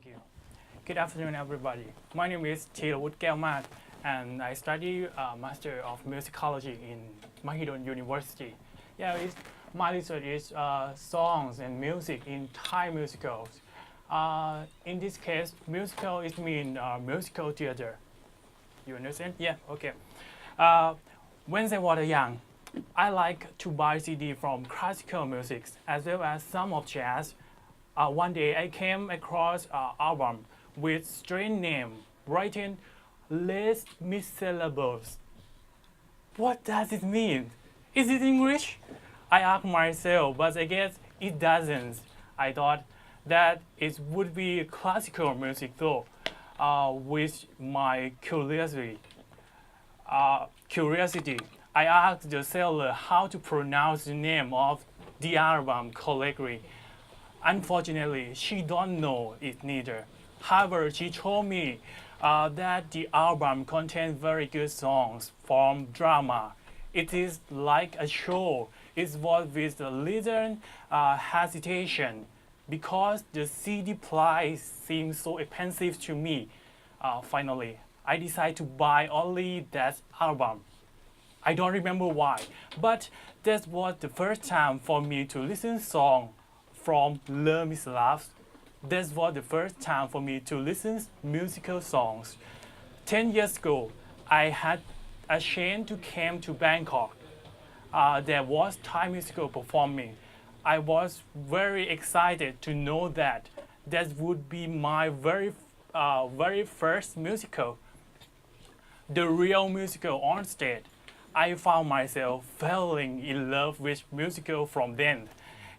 Thank you. Good afternoon, everybody. My name is Theerawut Kaeomak, and I study Master of Musicology in Mahidol University. My research is songs and music in Thai musicals. In this case, musical is mean musical theater. You understand? Yeah. Okay. When I was young, I like to buy CD from classical music as well as some of jazz. One day I came across an album with strange name written less syllables. What does it mean? Is it English? I asked myself, but I guess it doesn't. I thought that it would be classical music though, with my curiosity, I asked the seller how to pronounce the name of the album correctly. Unfortunately, she don't know it neither. However, she told me that the album contains very good songs from drama. It is like a show. It was with a little hesitation because the CD price seemed so expensive to me. Finally, I decided to buy only that album. I don't remember why, but that was the first time for me to listen song from Les Miserables. That was the first time for me to listen musical songs. 10 years ago, I had a chance to come to Bangkok. There was Thai musical performing. I was very excited to know that that would be my very first musical, the real musical on stage. I found myself falling in love with musical from then.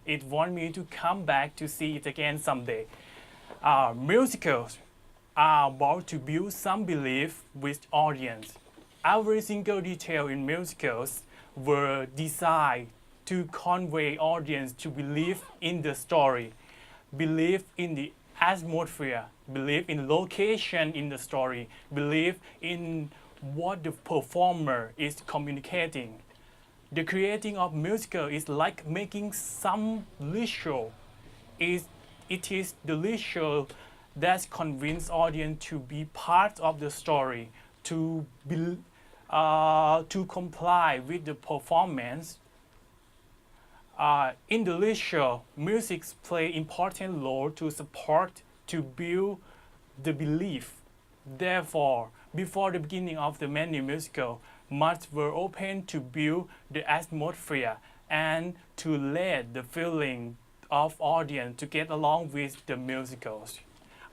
It wanted me to come back to see it again someday. Musicals are about to build some belief with audience. Every single detail in musicals were designed to convey audience to believe in the story, believe in the atmosphere, believe in location in the story, believe in what the performer is communicating. The creating of musical is like making some ritual. It is the ritual that convinces audience to be part of the story, to comply with the performance. In the ritual, music play important role to support, to build the belief. Therefore, before the beginning of the many musical, much were open to build the atmosphere and to let the feeling of audience to get along with the musicals.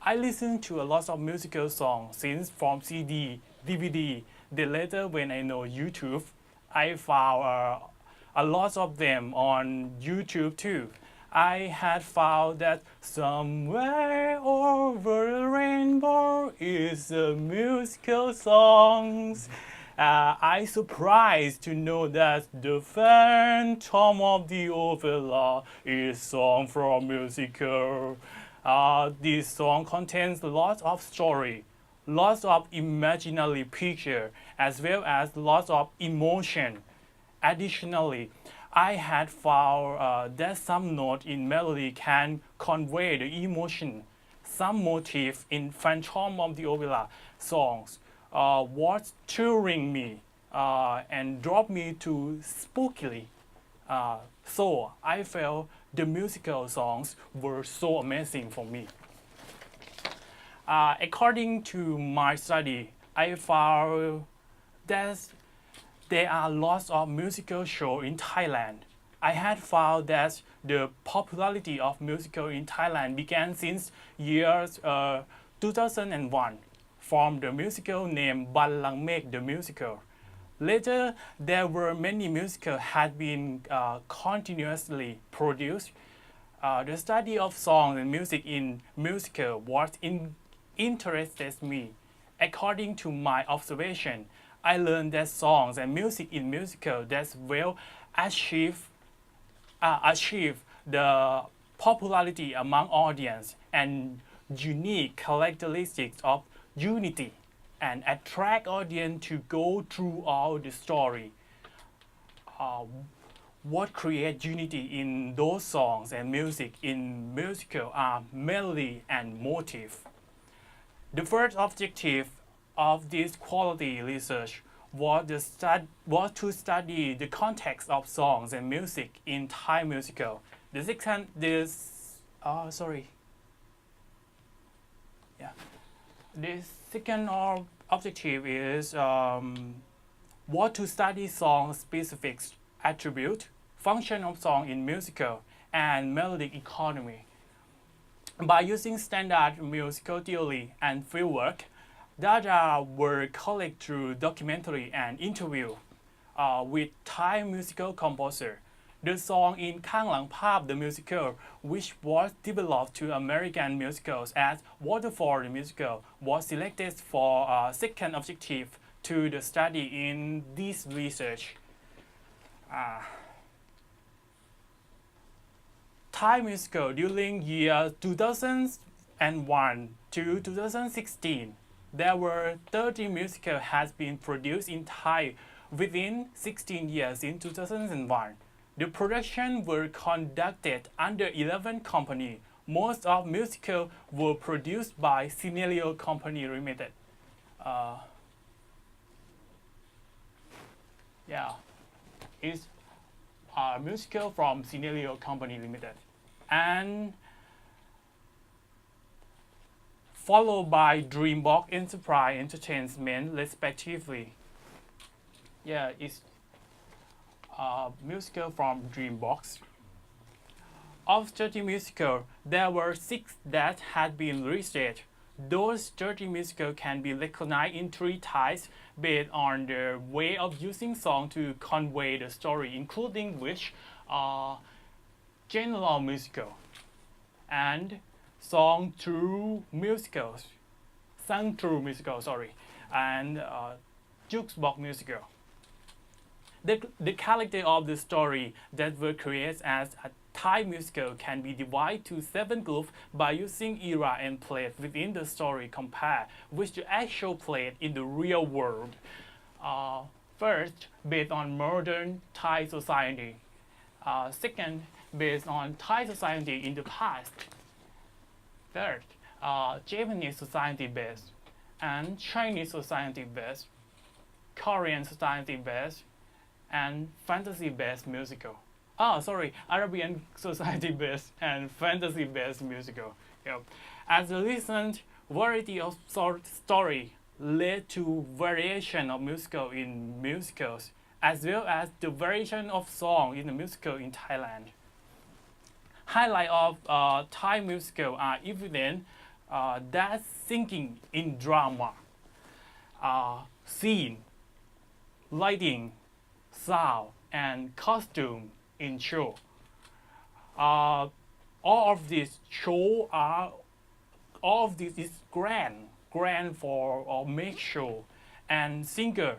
I listened to a lot of musical songs since from CD, DVD. Then later when I know YouTube, I found a lot of them on YouTube too. I had found that somewhere over the rainbow is a musical songs. I surprised to know that the Phantom of the Opera is song from musical. This song contains lots of story, lots of imaginary picture, as well as lots of emotion. Additionally, I had found that some note in melody can convey the emotion. Some motif in Phantom of the Opera songs was stirring me and dropped me to spookily. So I felt the musical songs were so amazing for me. According to my study, I found that there are lots of musical shows in Thailand. I had found that the popularity of musical in Thailand began since years 2001 from the musical named Ban Lang Mek the musical. Later, there were many musicals had been continuously produced. The study of songs and music in musical what interested me. According to my observation, I learned that songs and music in musical that will achieve the popularity among audience and unique characteristics of unity and attract audience to go throughout the story. what creates unity in those songs and music in musical are melody and motive. The first objective of this quality research was to study the context of songs and music in Thai musical. The second, The second objective is what to study song specific attribute, function of song in musical, and melodic economy. By using standard musical theory and fieldwork, data were collected through documentary and interview with Thai musical composer. The song in Khang Lang Pap the musical, which was developed to American musicals as Waterfall the musical, was selected for a second objective to the study in this research. Thai musical during year 2001 to 2016, there were 30 musicals has been produced in Thai within 16 years in 2001. The production were conducted under 11 companies. Most of musicals were produced by Scenario Company Limited. It's a musical from Scenario Company Limited. And followed by Dreambox Enterprise Entertainment respectively. It's musical from Dreambox. Of 30 musicals, there were 6 that had been researched. Those 30 musicals can be recognized in 3 types based on the way of using song to convey the story, including which general musical and sung through musicals, and jukebox musical. The character of the story that were created as a Thai musical can be divided to 7 groups by using era and place within the story compared with the actual place in the real world. First, based on modern Thai society. Second, based on Thai society in the past. Third, Japanese society based, and Chinese society based, Korean society based, and fantasy-based musical. Arabian society-based and fantasy-based musical. As a recent variety of story led to variation of musical in musicals, as well as the variation of song in the musical in Thailand. Highlight of Thai musical are evident that singing in drama, scene, lighting, sound, and costume in show. All of this is grand for or make show, and singers,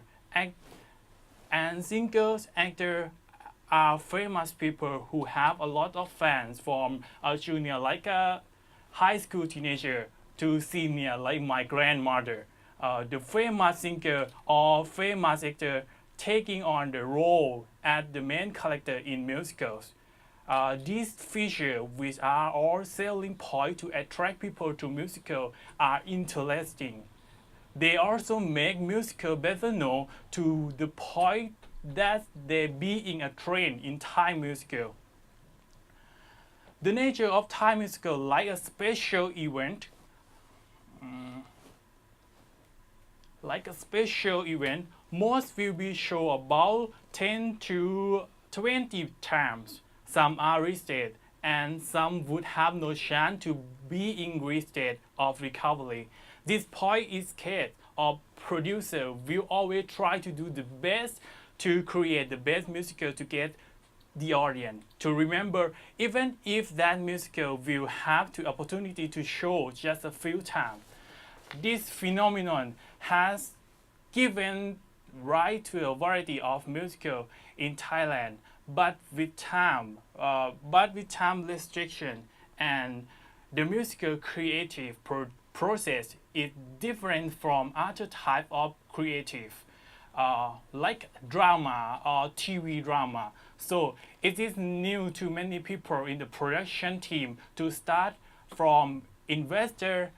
actors are famous people who have a lot of fans from a junior like a high school teenager to senior like my grandmother. The famous singer or famous actor taking on the role as the main character in musicals. These features, which are all selling points to attract people to musical, are interesting. They also make musical better known to the point that they being a trend in Thai musical. The nature of Thai musical like a special event. Most will be shown about 10 to 20 times. Some are rested, and some would have no chance to be in great state of recovery. This point is case of producer will always try to do the best to create the best musical to get the audience to remember, even if that musical will have the opportunity to show just a few times. This phenomenon has given rise to a variety of musical in Thailand, but with time restriction, and the musical creative process is different from other type of creative. like drama or TV drama. So it is new to many people in the production team to start from investor,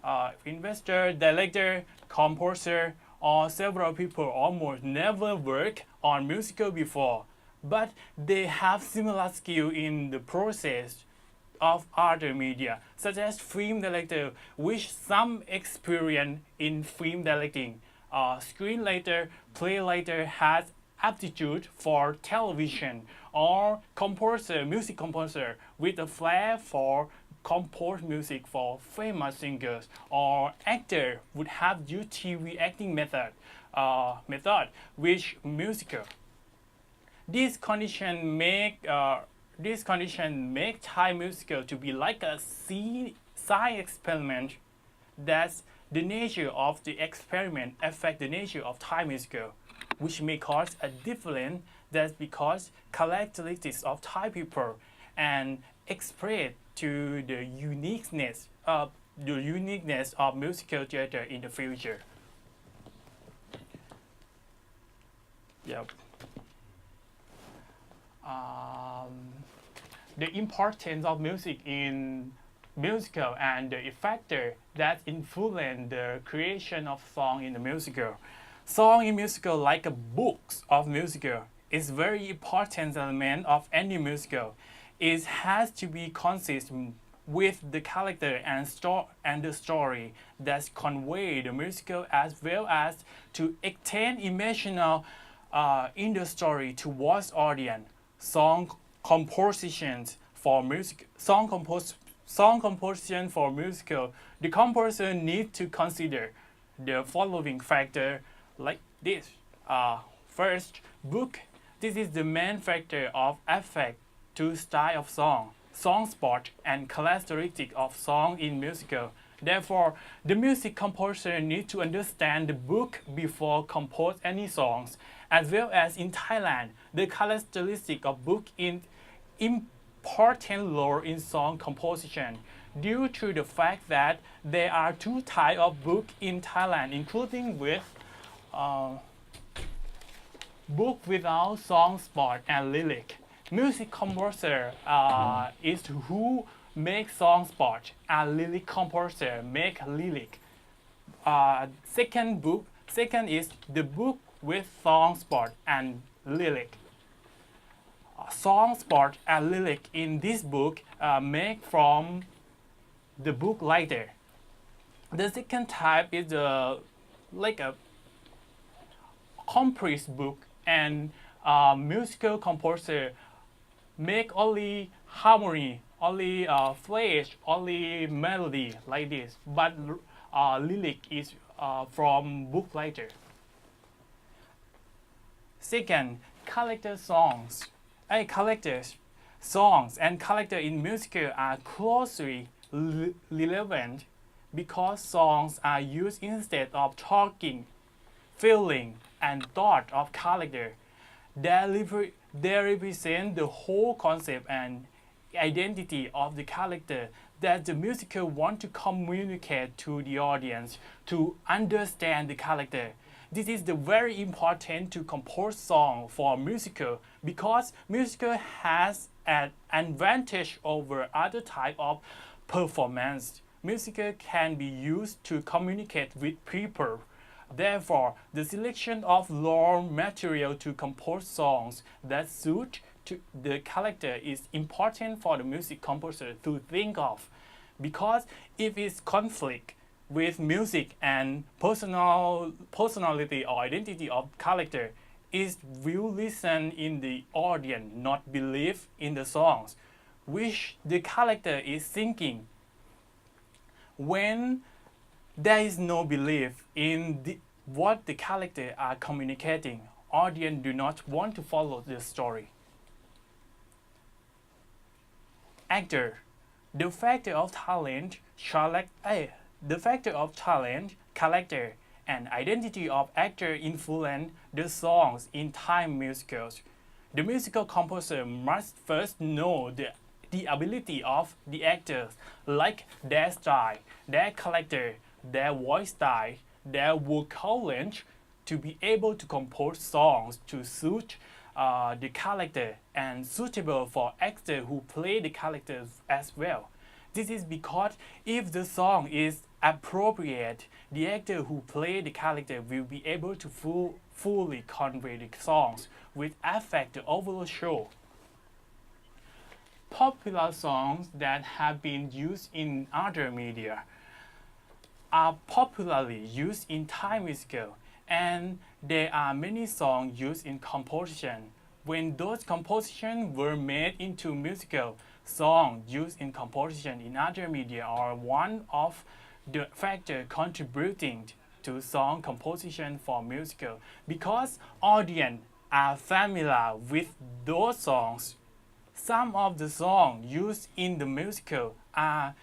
director, composer, or several people almost never work on musical before, but they have similar skill in the process of other media, such as film director, which some experience in film directing. Screenwriter, playwriter has aptitude for television, or composer, music composer with a flair for compose music for famous singers, or actor would have used TV acting method which musical. These conditions make Thai musical to be like a science experiment. That's the nature of the experiment affect the nature of Thai musical, which may cause a difference. That's because characteristics of Thai people and express to the uniqueness of musical theater in the future. Yep. The importance of music in musical and the factor that influence the creation of song in the musical. Song in musical, like a books of musical, is very important element of any musical. It has to be consistent with the character and the story that convey the musical, as well as to extend emotional in the story towards audience. Song composition for musical, the composer needs to consider the following factor like this. First, book. This is the main factor of effect to style of song spot, and characteristic of song in musical. Therefore, the music composer needs to understand the book before compose any songs, as well as in Thailand, the characteristic of book in important role in song composition, due to the fact that there are two types of book in Thailand, including with book without song spot and lyric. Music composer is who make song spot, and lyric composer make lyric. Second is the book with song spot and lyric. Song spot and lyric in this book make from the book writer. The second type is like a complete book, and musical composer make only harmony, only phrase, only melody like this, but lyric is from book writer. Second, characters and character in musical are closely relevant because songs are used instead of talking, feeling, and thought of character. They represent the whole concept and identity of the character that the musical want to communicate to the audience to understand the character. This is the very important to compose song for musical, because musical has an advantage over other type of performance. Musical can be used to communicate with people. Therefore, the selection of raw material to compose songs that suit to the character is important for the music composer to think of, because if it's conflict with music and personality or identity of character, it will listen in the audience, not believe in the songs, which the character is thinking. When there is no belief in what the character are communicating, audience do not want to follow the story. Actor. The factor of talent, character, and identity of actor influence the songs in Thai musicals. The musical composer must first know the ability of the actors, like their style, their character, their voice style, their vocal range, to be able to compose songs to suit the character and suitable for actors who play the characters as well. This is because if the song is appropriate, the actor who play the character will be able to fully convey the songs with affect the overall show. Popular songs that have been used in other media are popularly used in Thai musical, and there are many songs used in composition. When those compositions were made into musical, songs used in composition in other media are one of the factors contributing to song composition for musical, because audience are familiar with those songs. Some of the songs used in the musical are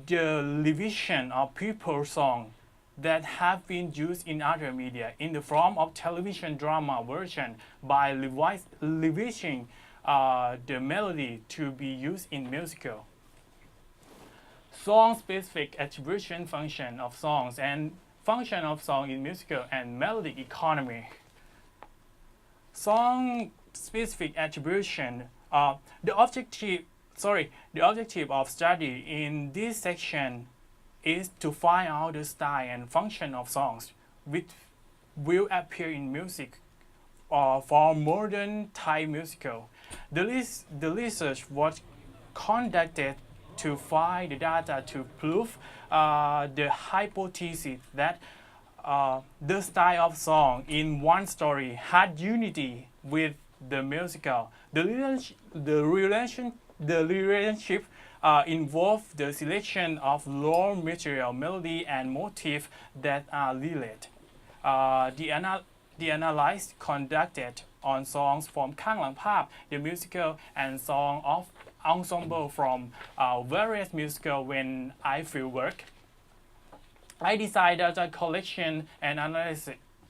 the revision of people songs that have been used in other media in the form of television drama version by revising the melody to be used in musical. Song-specific attribution function of songs and function of song in musical and melodic economy. Song-specific attribution. The objective of study in this section is to find out the style and function of songs which will appear in music for modern Thai musical. The research was conducted to find the data to prove the hypothesis that the style of song in one story had unity with the musical. The relationship involved the selection of raw material, melody, and motif that are related. The analysis conducted on songs from Khang Lang Phap, the musical, and song of ensemble from various musicals when I feel work. I decided a collection and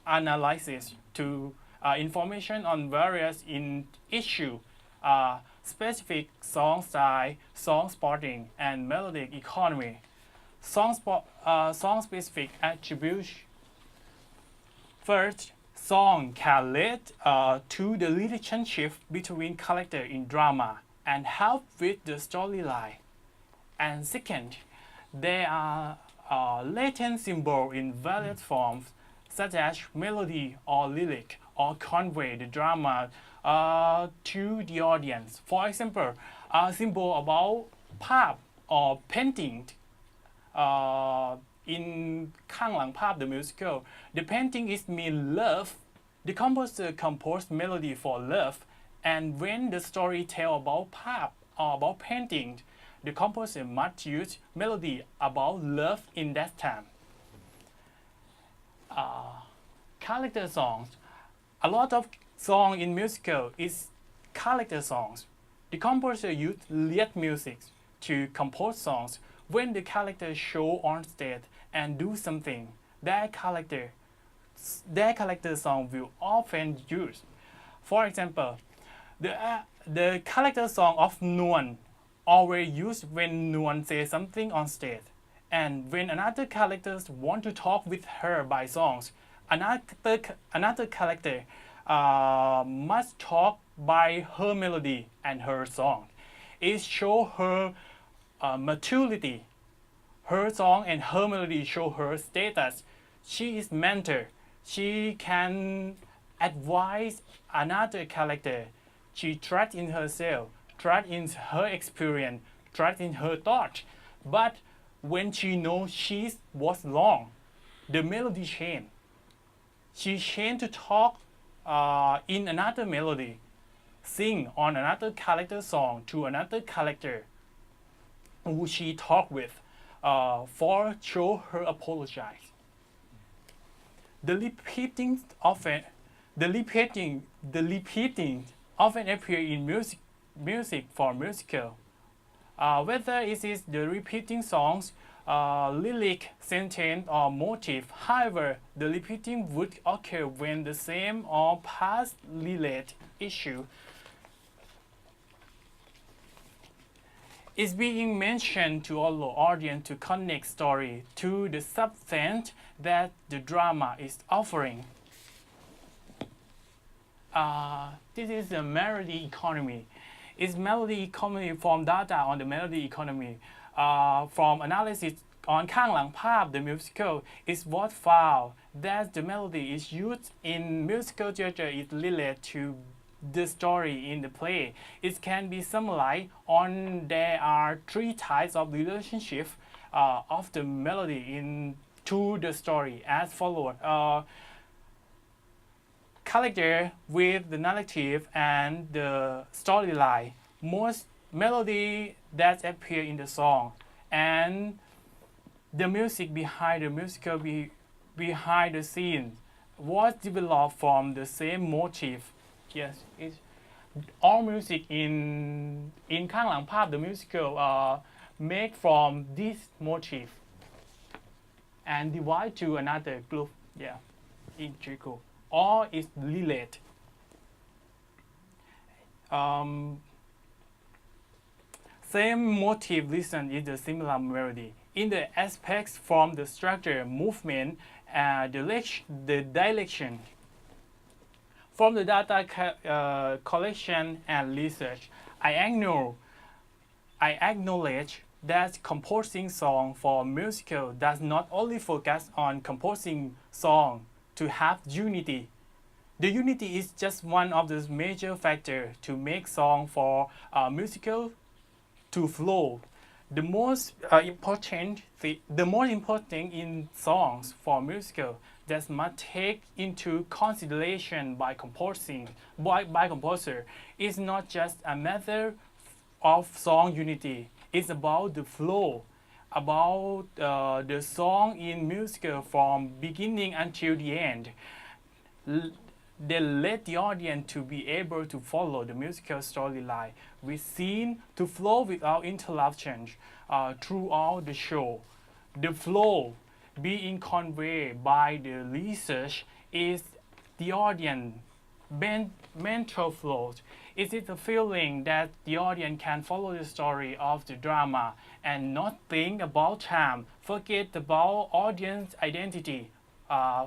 analysis to information on various issue, specific song style, song spotting, and melodic economy. Song-specific attribution. First, song can lead to the relationship between characters in drama and help with the storyline. And second, there are latent symbols in various forms, such as melody or lyric, or convey the drama to the audience. For example, a symbol about Phap or painting in Khang Lang Phap, the musical. The painting is mean love. The composer composed melody for love, and when the story tell about Phap or about painting, the composer must use melody about love in that time. Character songs. A lot of song in musical is character songs. The composer used lead music to compose songs. When the characters show on stage and do something, their character song will often use. For example, the character song of Nuan always used when Nuan says something on stage, and when another character want to talk with her by songs, another character must talk by her melody and her song. It shows her maturity. Her song and her melody show her status. She is mentor. She can advise another character. She trusts in herself, trusts in her experience, trusts in her thought. But when she knows she was wrong, the melody changed. She changed to talk in another melody, sing on another character song to another character who she talked with for show her apologize. The repeating often appear in music for musical. Whether it is the repeating songs, lyric, sentence, or motif. However, the repeating would occur when the same or past related issue is being mentioned to allow audience to connect story to the substance that the drama is offering. this is a melody economy. It's melody economy from data on the melody economy. From analysis on ข้างหลังภาพ the musical is what found that the melody is used in musical theater is related to the story in the play. It can be summarized on there are three types of relationship of the melody in to the story as follows. Character with the narrative and the storyline. Most melody that appear in the song and the music behind the musical behind the scene was developed from the same motif. Yes, it's all music in ข้างหลังภาพ the musical made from this motif and divide to another group. Yeah, in three group. All is related. Same motive listen is a similar melody. In the aspects from the structure, movement, the direction. From the data collection and research, I acknowledge that composing song for musical does not only focus on composing song to have unity. The unity is just one of the major factors to make song for musical to flow. The most important thing in songs for musical that must take into consideration by composer is not just a matter of song unity. It's about the flow, about the song in musical from beginning until the end. They let the audience to be able to follow the musical storyline with scene to flow without interruption throughout the show. The flow being conveyed by the research is the audience mental flow. It is a feeling that the audience can follow the story of the drama and not think about time, forget about audience identity,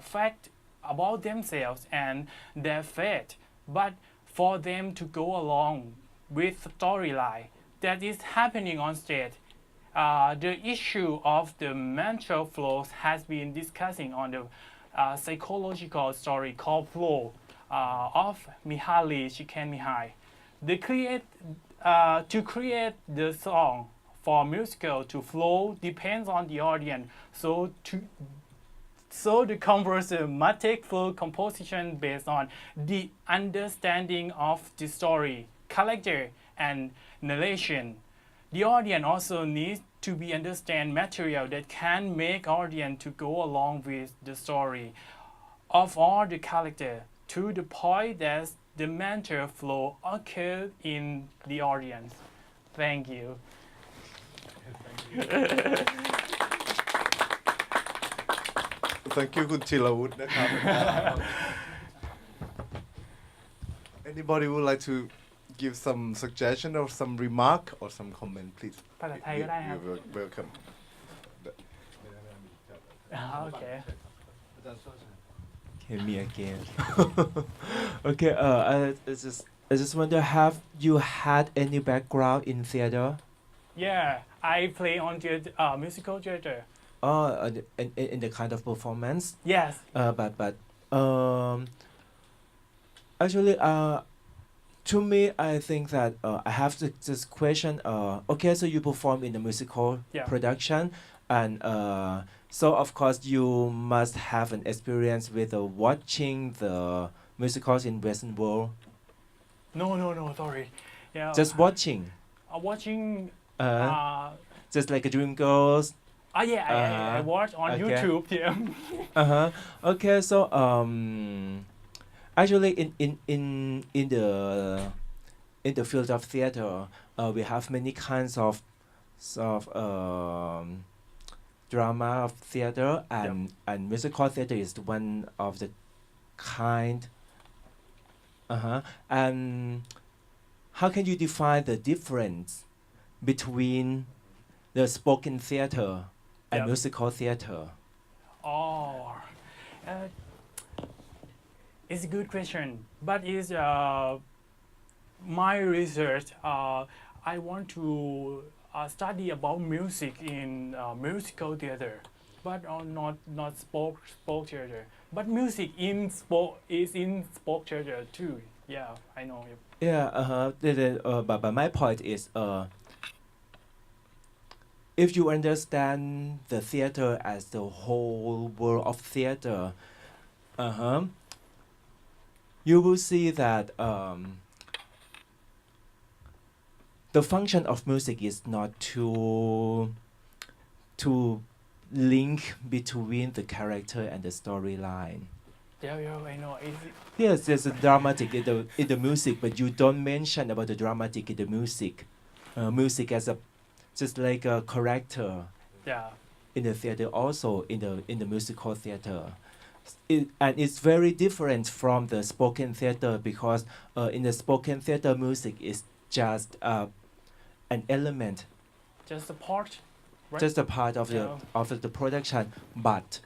fact about themselves and their fate, but for them to go along with the storyline that is happening on stage. The issue of the mental flows has been discussing on the psychological story called Flow of Mihaly Csikszentmihalyi. To create the song for musical to flow depends on the audience. So the composer must take full composition based on the understanding of the story, character, and narration. The audience also needs to be understand material that can make audience to go along with the story of all the character to the point that the mental flow occurs in the audience. Thank you. Thank you คุณธีรวุฒินะครับ Anybody would like to give some suggestion or some remark or some comment, please? ภาษาไทยก็ได้ครับ You're welcome. Okay. Okay, me again. Okay, I just wonder, have you had any background in theater? Yeah, I play on the musical theater. In the kind of performance. Yes. But actually, to me, I think that I have this question. Okay, so you perform in the musical production, and so of course you must have an experience with watching the musicals in Western world. No, sorry. Yeah. Just watching. Watching. Just like a Dreamgirls. I watch on okay. YouTube. Yeah. Okay, so actually in the field of theater, we have many kinds of drama of theater, and musical theater is one of the kind. And how can you define the difference between the spoken theater and musical theater? It's a good question, but is my research. I want to study about music in musical theater, but not spoke theater. But music in spoke is in spoke theater too. Yeah, I know. Yeah, but my point is, if you understand the theater as the whole world of theater, you will see that the function of music is not to link between the character and the storyline. Yeah, I know. Yes, there's a dramatic in the music, but you don't mention about the dramatic in the music. Music as a just like a character. Yeah. In the theater, also in the musical theater, and it's very different from the spoken theater because in the spoken theater, music is just an element, just a part. Right? Just a part of the production. But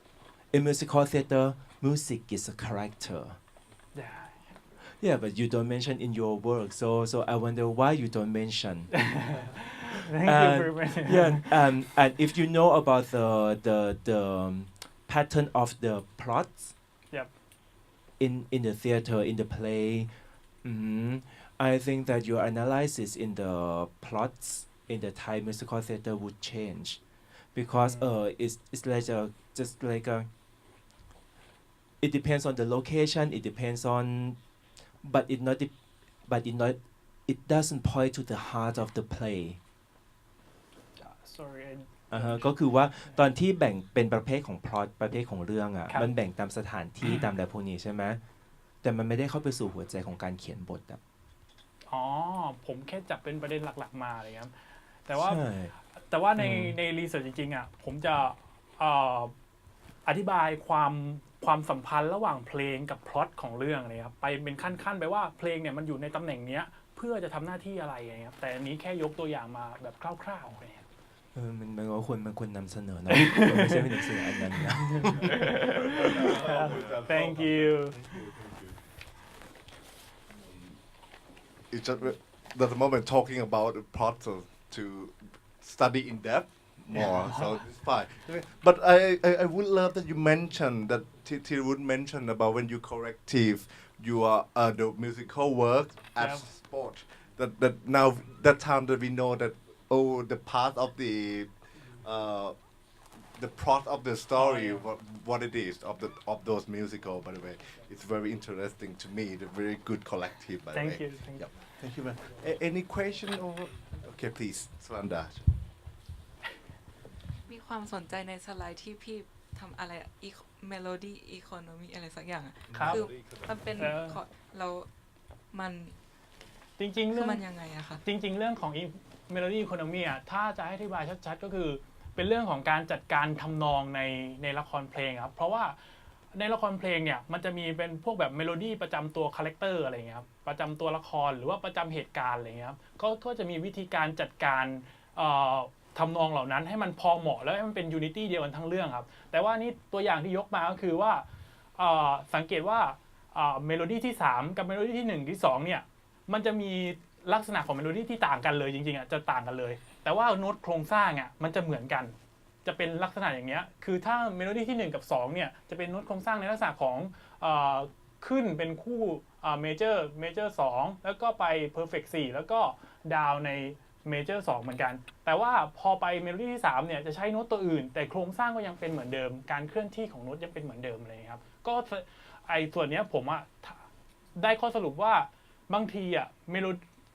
in musical theater, music is a character. Yeah. Yeah, but you don't mention in your work, so I wonder why you don't mention. Thank you very much. Yeah, and if you know about the pattern of the plots. Yep. In the theater, in the play, I think that your analysis in the plots in the Thai musical theater would change, because it's like just like it depends on the location. It depends on, but it doesn't point to the heart of the play. Sorry. ก็คือว่าตอนที่แบ่งเป็นประเภทของพล็อตประเภทของเรื่องอ่ะ มันแบ่งตามสถานที่ตามอะไรพวกนี้ใช่ไหมแต่มันไม่ได้เข้าไปสู่หัวใจของการเขียนบทอ่ะผมแค่จับเป็นประเด็นหลักๆมาเลยครับแต่ว่าในรีเสิร์ชจริงๆอ่ะผมจะอธิบายความสัมพันธ์ระหว่างเพลงกับพล็อตของเรื่องเลยครับไปเป็นขั้นๆไปว่าเพลงเนี่ยมันอยู่ในตำแหน่งเนี้ยเพื่อจะทำหน้าที่อะไรครับแต่อันนี้แค่ยกตัวอย่างมาแบบคร่าวๆเลยมันก็ควรนำเสนอนะไม่ใช่เป็นหนังสืออันนั้นนะ Thank you. It's just at the moment talking about the plot to study in depth more, so it's fine. But I would love that you mentioned that Theerawut mentioned about when you corrective your the musical work as sport. That now that time that we know that the part of the plot of the story, what it is of those musical. By the way, it's very interesting to me. The very good collective. By the way. Thank you. Thank you, man. Any question or okay, please, Swanda. มีความสนใจในสไลด์ที่พี่ทำอะไรเมโลดี้อีโคโนมีอะไรสักอย่างคือมันเป็นเรามันจริงๆเรื่องมันยังไงอะคะจริงๆเรื่องของMelody Economy อ่ะถ้าจะให้อธิบายชัดๆก็คือเป็นเรื่องของการจัดการทำนองในละครเพลงครับเพราะว่าในละครเพลงเนี่ยมันจะมีเป็นพวกแบบเมโลดี้ประจำตัวคาแรคเตอร์อะไรเงี้ยครับประจำตัวละครหรือว่าประจำเหตุการณ์อะไรเงี้ยครับก็จะมีวิธีการจัดการทำนองเหล่านั้นให้มันพอเหมาะแล้วให้มันเป็นยูนิตี้เดียวกันทั้งเรื่องครับแต่ว่านี่ตัวอย่างที่ยกมาก็คือว่าสังเกตว่าเมโลดี้ที่3กับเมโลดี้ที่1ที่2เนี่ยมันจะมีลักษณะของเมโลดี้ที่ต่างกันเลยจริงๆอ่ะจะต่างกันเลยแต่ว่าโน้ตโครงสร้างอ่ะมันจะเหมือนกันจะเป็นลักษณะอย่างเงี้ยคือถ้าเมโลดี้ที่1กับ2เนี่ยจะเป็นโน้ตโครงสร้างในลักษณะของขึ้นเป็นคู่เมเจอร์2แล้วก็ไปเพอร์เฟกต์4แล้วก็ดาวในเมเจอร์2เหมือนกันแต่ว่าพอไปเมโลดี้ที่3เนี่ยจะใช้โน้ตตัวอื่นแต่โครงสร้างก็ยังเป็นเหมือนเดิมการเคลื่อนที่ของโน้ตยังเป็นเหมือนเดิมเลยครับก็ไอ้ส่วนเนี้ยผมอ่ะได้ข้อสรุปว่าบางทีอ่ะเมโล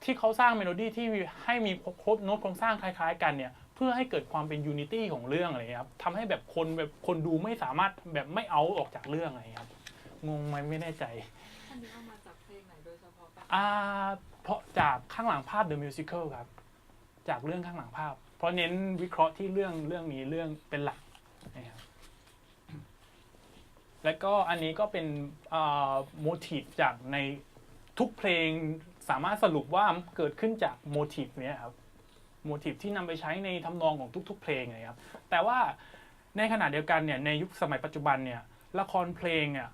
ที่เขาสร้างเมโลดี้ที่ให้มีครบโน้ตโครงสร้างคล้ายๆกันเนี่ยเพื่อให้เกิดความเป็นยูนิตี้ของเรื่องอะไรครับทำให้แบบคนดูไม่สามารถแบบไม่เอาออกจากเรื่องอะไรครับงงไหมไม่แน่ใจอันนี้เอามาจากเพลงไหนโดยเฉพาะเพราะจากข้างหลังภาพ The Musical ครับจากเรื่องข้างหลังภาพเพราะเน้นวิเคราะห์ที่เรื่องนี้เรื่องเป็นหลักนะครับแล้วก็อันนี้ก็เป็นโมทีฟจากในทุกเพลงสามารถสรุปว่าเกิดขึ้นจากโมทีฟนี้ครับโมทีฟที่นำไปใช้ในทำนองของทุกๆเพลงเลยครับแต่ว่าในขณะเดียวกันเนี่ยในยุคสมัยปัจจุบันเนี่ยละครเพลงเนี่ย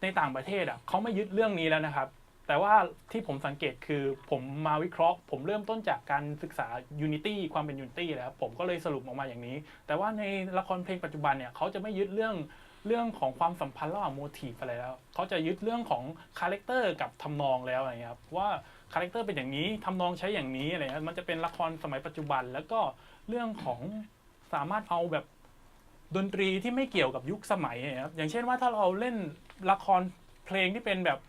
ใน ในต่างประเทศอ่ะเขาไม่ยึดเรื่องนี้แล้วนะครับแต่ว่าที่ผมสังเกตคือผมมาวิเคราะห์ผมเริ่มต้นจากการศึกษา Unity ความเป็น Unity แล้วผมก็เลยสรุปออกมาอย่างนี้แต่ว่าในละครเพลงปัจจุบันเนี่ยเขาจะไม่ยึดเรื่องของความสัมพันธ์ระหว่างโมทีฟอะไรแล้วเขาจะยึดเรื่องของคาแรคเตอร์กับทำนองแล้วอะไรเงี้ยครับว่าคาแรคเตอร์เป็นอย่างนี้ทำนองใช้อย่างนี้อะไรเงี้ยมันจะเป็นละครสมัยปัจจุบันแล้วก็เรื่องของสามารถเอาแบบดนตรีที่ไม่เกี่ยวกับยุคสมัยครับอย่างเช่นว่าถ้าเราเล่นละครเพลงที่เป็นแบบ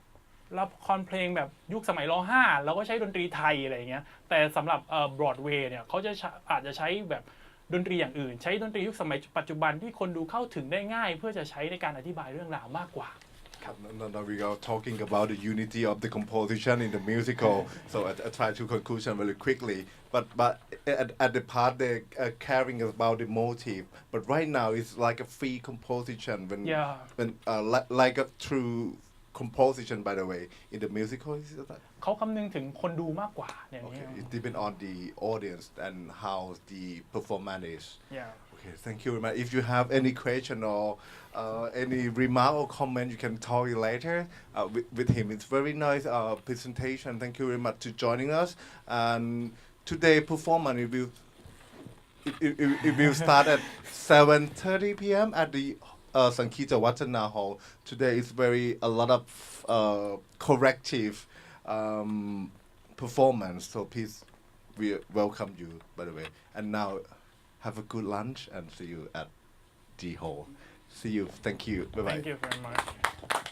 ละครเพลงแบบยุคสมัยร.5เราก็ใช้ดนตรีไทยอะไรเงี้ยแต่สำหรับบรอดเวย์เนี่ยเขาจะอาจจะใช้แบบดนตรีอย่างอื่นใช้ดนตรียุคสมัยปัจจุบันที่คนดูเข้าถึงได้ง่ายเพื่อจะใช้ในการอธิบายเรื่องราวมากกว่าNo, we are talking about the unity of the composition in the musical. So I try to conclusion very quickly. But at the part they are caring about the motive. But right now it's like a free composition when like a true composition by the way in the musical. Is that? เขาคำนึงถึงคนดูมากกว่าอย่างนี้ Okay, it depends on the audience and how the performance is. Okay, thank you very much. If you have any question or any remark or comment, you can talk it later with him. It's very nice presentation. Thank you very much to joining us. And today performance it will start at 7:30 p.m. at the Sankita Watana Hall. Today is a lot of corrective performance. So please, we welcome you by the way. And now, have a good lunch and see you at D Hall. See you. Thank you. Bye bye. Thank you very much.